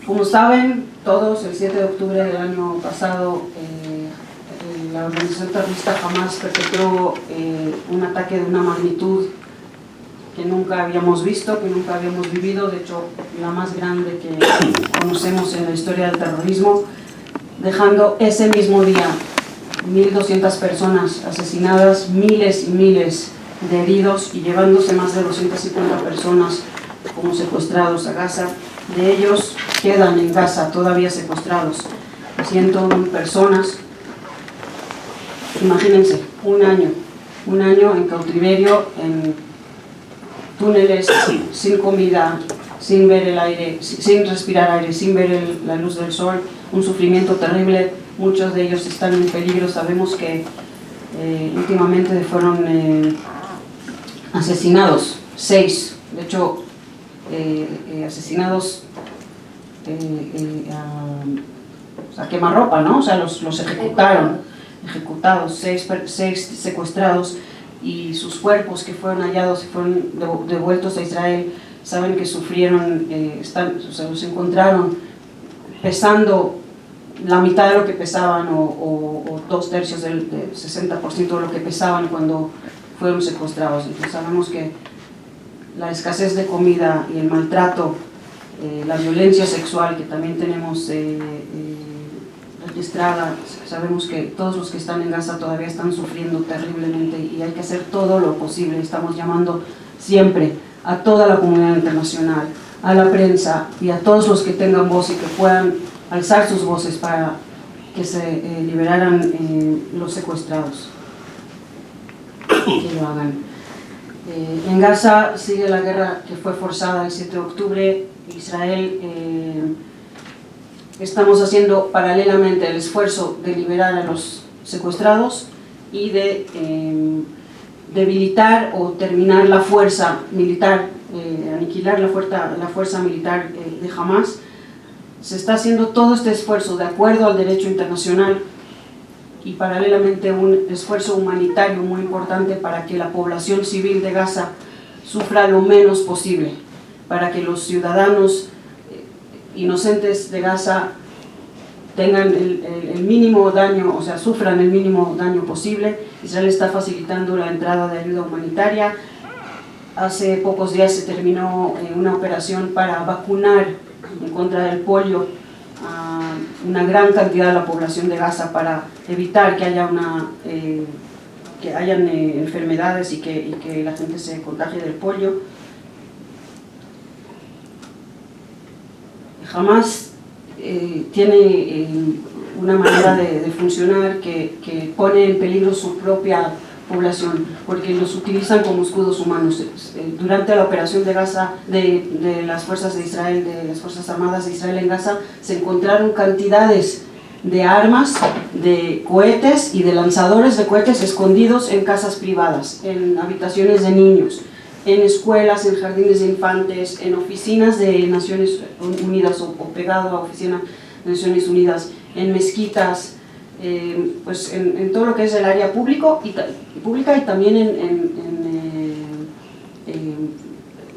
Como saben todos, el 7 de octubre del año pasado, la organización terrorista Hamas perpetró un ataque de una magnitud que nunca habíamos visto, que nunca habíamos vivido, de hecho la más grande que conocemos en la historia del terrorismo, dejando ese mismo día 1.200 personas asesinadas, miles y miles de heridos y llevándose más de 250 personas como secuestrados a Gaza. De ellos quedan en Gaza todavía secuestrados 101 personas. Imagínense, un año en cautiverio, en túneles, sin comida, sin ver el aire, sin respirar aire, sin ver la luz del sol, un sufrimiento terrible. Muchos de ellos están en peligro. Sabemos que últimamente fueron asesinados 6, de hecho asesinados a quemarropa, ¿no? O sea, los ejecutados, 6 secuestrados, y sus cuerpos que fueron hallados y fueron devueltos a Israel, saben que sufrieron, los encontraron pesando la mitad de lo que pesaban o 2/3 del 60% de lo que pesaban cuando fueron secuestrados. Entonces sabemos que la escasez de comida y el maltrato, la violencia sexual que también tenemos registrada, sabemos que todos los que están en Gaza todavía están sufriendo terriblemente y hay que hacer todo lo posible. Estamos llamando siempre a toda la comunidad internacional, a la prensa y a todos los que tengan voz y que puedan alzar sus voces para que se liberaran los secuestrados, que lo hagan. En Gaza sigue la guerra que fue forzada el 7 de octubre. Israel, estamos haciendo paralelamente el esfuerzo de liberar a los secuestrados y de debilitar o terminar la fuerza militar, aniquilar la fuerza militar de Hamas. Se está haciendo todo este esfuerzo de acuerdo al derecho internacional y paralelamente un esfuerzo humanitario muy importante para que la población civil de Gaza sufra lo menos posible, para que los ciudadanos inocentes de Gaza tengan el mínimo daño, o sea, sufran el mínimo daño posible. Israel está facilitando la entrada de ayuda humanitaria. Hace pocos días se terminó una operación para vacunar en contra del polio a una gran cantidad de la población de Gaza para evitar que haya hayan enfermedades y que la gente se contagie del polio. Hamas tiene una manera de funcionar que pone en peligro su propia población, porque los utilizan como escudos humanos. Durante la operación de Gaza, de las fuerzas de Israel, de las fuerzas armadas de Israel en Gaza, se encontraron cantidades de armas, de cohetes y de lanzadores de cohetes escondidos en casas privadas, en habitaciones de niños, en escuelas, en jardines de infantes, en oficinas de Naciones Unidas o pegado a oficinas de Naciones Unidas, en mezquitas, pues en todo lo que es el área pública y también en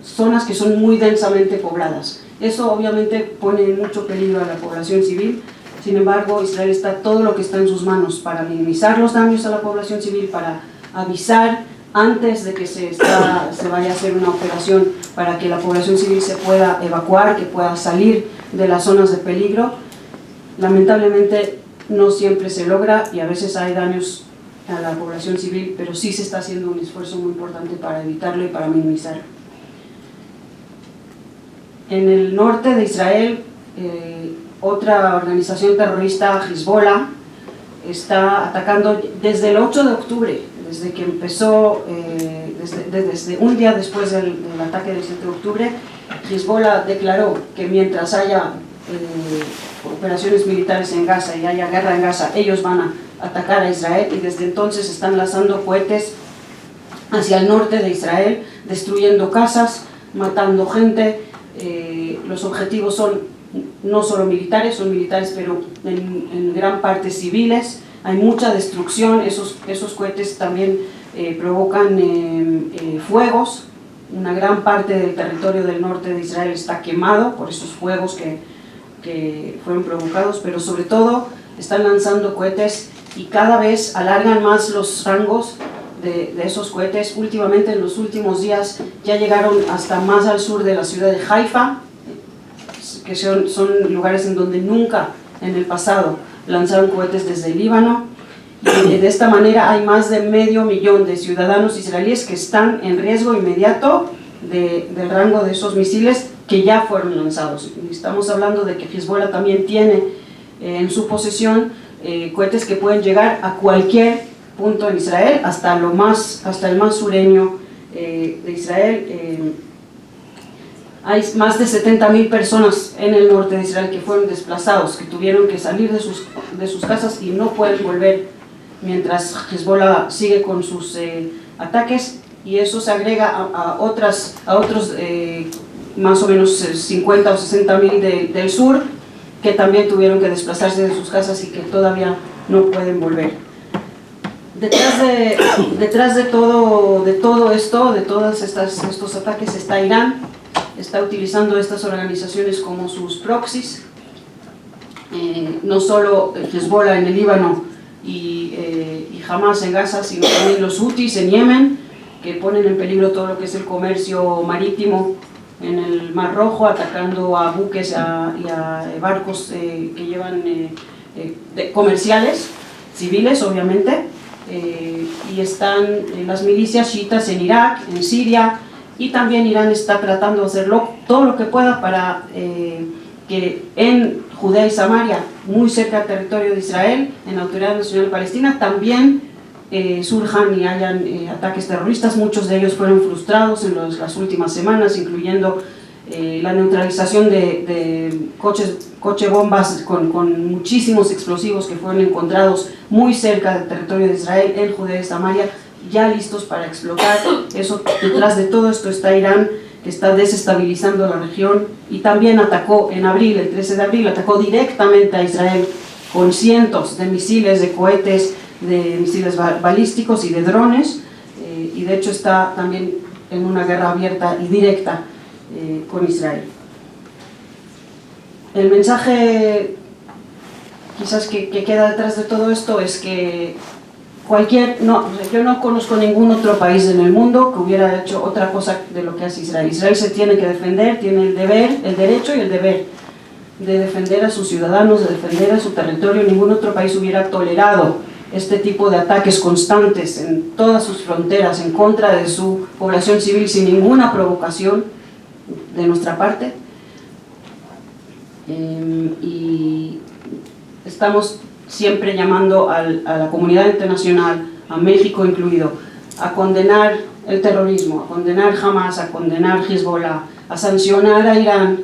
zonas que son muy densamente pobladas. Eso obviamente pone en mucho peligro a la población civil. Sin embargo, Israel está todo lo que está en sus manos para minimizar los daños a la población civil, para avisar antes de que se vaya a hacer una operación, para que la población civil se pueda evacuar, que pueda salir de las zonas de peligro. Lamentablemente no siempre se logra y a veces hay daños a la población civil, pero sí se está haciendo un esfuerzo muy importante para evitarlo y para minimizarlo. En el norte de Israel, otra organización terrorista, Hezbollah, está atacando desde el 8 de octubre, desde que empezó, desde un día después del ataque del 7 de octubre. Hezbollah declaró que mientras haya operaciones militares en Gaza y haya guerra en Gaza, ellos van a atacar a Israel, y desde entonces están lanzando cohetes hacia el norte de Israel, destruyendo casas, matando gente. Los objetivos son no solo militares, son militares pero en gran parte civiles. Hay mucha destrucción. Esos cohetes también provocan fuegos. Una gran parte del territorio del norte de Israel está quemado por esos fuegos que que fueron provocados, pero sobre todo están lanzando cohetes y cada vez alargan más los rangos de esos cohetes. Últimamente, en los últimos días, ya llegaron hasta más al sur de la ciudad de Haifa, que son lugares en donde nunca en el pasado lanzaron cohetes desde el Líbano. Y de esta manera hay más de 500.000 de ciudadanos israelíes que están en riesgo inmediato del rango de esos misiles que ya fueron lanzados. Y estamos hablando de que Hezbollah también tiene en su posesión cohetes que pueden llegar a cualquier punto en Israel, hasta el más sureño de Israel. Hay más de 70.000 personas en el norte de Israel que fueron desplazados, que tuvieron que salir de sus casas y no pueden volver mientras Hezbollah sigue con sus ataques, y eso se agrega a otros más o menos 50 o 60.000 del sur, que también tuvieron que desplazarse de sus casas y que todavía no pueden volver. Detrás de todo esto, de todos estos ataques, está Irán. Está utilizando estas organizaciones como sus proxies, no solo Hezbollah en el Líbano y Hamas en Gaza, sino también los Houthis en Yemen, que ponen en peligro todo lo que es el comercio marítimo en el Mar Rojo, atacando a buques y a barcos que llevan comerciales, civiles obviamente, y están las milicias chiitas en Irak, en Siria, y también Irán está tratando de hacer todo lo que pueda para que en Judea y Samaria, muy cerca del territorio de Israel, en la Autoridad Nacional Palestina, también surjan y hayan ataques terroristas. Muchos de ellos fueron frustrados en las últimas semanas, incluyendo la neutralización de coche bombas con muchísimos explosivos que fueron encontrados muy cerca del territorio de Israel, en Judea y Samaria, ya listos para explotar. Eso, detrás de todo esto está Irán, que está desestabilizando la región, y también atacó en abril, el 13 de abril, atacó directamente a Israel con cientos de misiles, de cohetes, de misiles balísticos y de drones, y de hecho está también en una guerra abierta y directa con Israel. El mensaje quizás que queda detrás de todo esto es que yo no conozco ningún otro país en el mundo que hubiera hecho otra cosa de lo que hace Israel. Israel se tiene que defender, tiene el derecho y el deber de defender a sus ciudadanos, de defender a su territorio. Ningún otro país hubiera tolerado este tipo de ataques constantes en todas sus fronteras en contra de su población civil sin ninguna provocación de nuestra parte. Y estamos siempre llamando a la comunidad internacional, a México incluido, a condenar el terrorismo, a condenar Hamas, a condenar Hezbollah, a sancionar a Irán.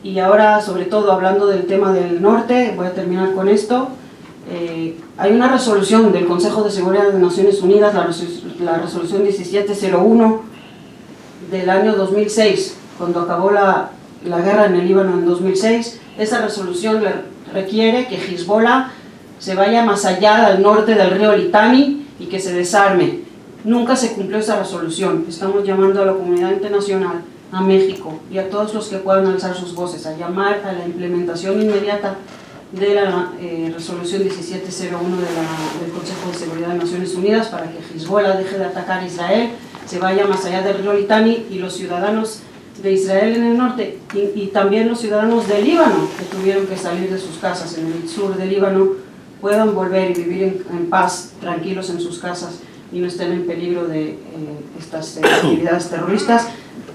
Y ahora, sobre todo, hablando del tema del norte, voy a terminar con esto. Hay una resolución del Consejo de Seguridad de Naciones Unidas, la resolución 1701 del año 2006, cuando acabó la guerra en el Líbano en 2006. Esa resolución requiere que Hezbollah se vaya más allá al norte del río Litani y que se desarme. Nunca se cumplió esa resolución. Estamos llamando a la comunidad internacional, a México y a todos los que puedan alzar sus voces, a llamar a la implementación inmediata de la resolución 1701 del Consejo de Seguridad de Naciones Unidas, para que Hezbollah deje de atacar a Israel, se vaya más allá del río Litani, y los ciudadanos de Israel en el norte y también los ciudadanos del Líbano, que tuvieron que salir de sus casas en el sur del Líbano, puedan volver y vivir en paz, tranquilos en sus casas, y no estén en peligro de estas actividades terroristas.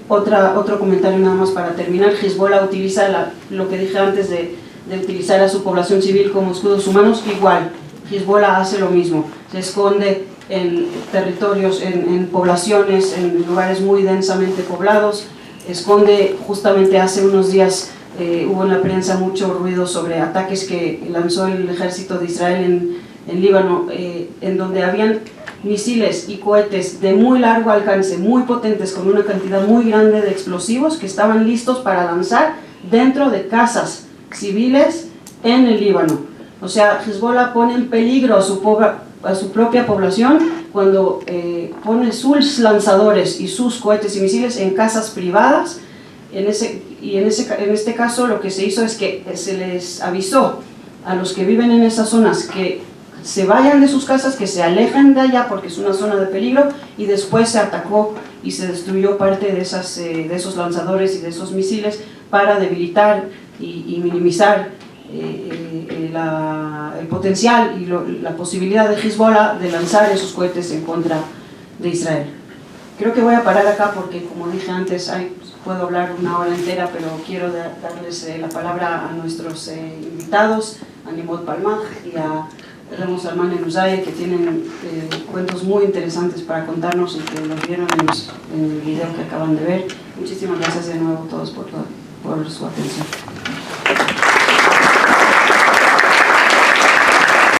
Otro comentario nada más para terminar. Hezbollah utiliza lo que dije antes de utilizar a su población civil como escudos humanos. Igual, Hezbollah hace lo mismo, se esconde en territorios, en poblaciones, en lugares muy densamente poblados, esconde. Justamente hace unos días hubo en la prensa mucho ruido sobre ataques que lanzó el ejército de Israel en Líbano, en donde habían misiles y cohetes de muy largo alcance, muy potentes, con una cantidad muy grande de explosivos que estaban listos para lanzar dentro de casas civiles en el Líbano. O sea, Hezbollah pone en peligro a su propia población cuando pone sus lanzadores y sus cohetes y misiles en casas privadas, y en este caso lo que se hizo es que se les avisó a los que viven en esas zonas que se vayan de sus casas, que se alejen de allá porque es una zona de peligro, y después se atacó y se destruyó parte de esos lanzadores y de esos misiles para debilitar y minimizar el potencial y la posibilidad de Hezbollah de lanzar esos cohetes en contra de Israel. Creo que voy a parar acá porque, como dije antes, puedo hablar una hora entera, pero quiero darles la palabra a nuestros invitados, a Nimod Palmaj y a Remo Salman Enuzay, que tienen cuentos muy interesantes para contarnos y que los vieron en el video que acaban de ver. Muchísimas gracias de nuevo a todos por su atención.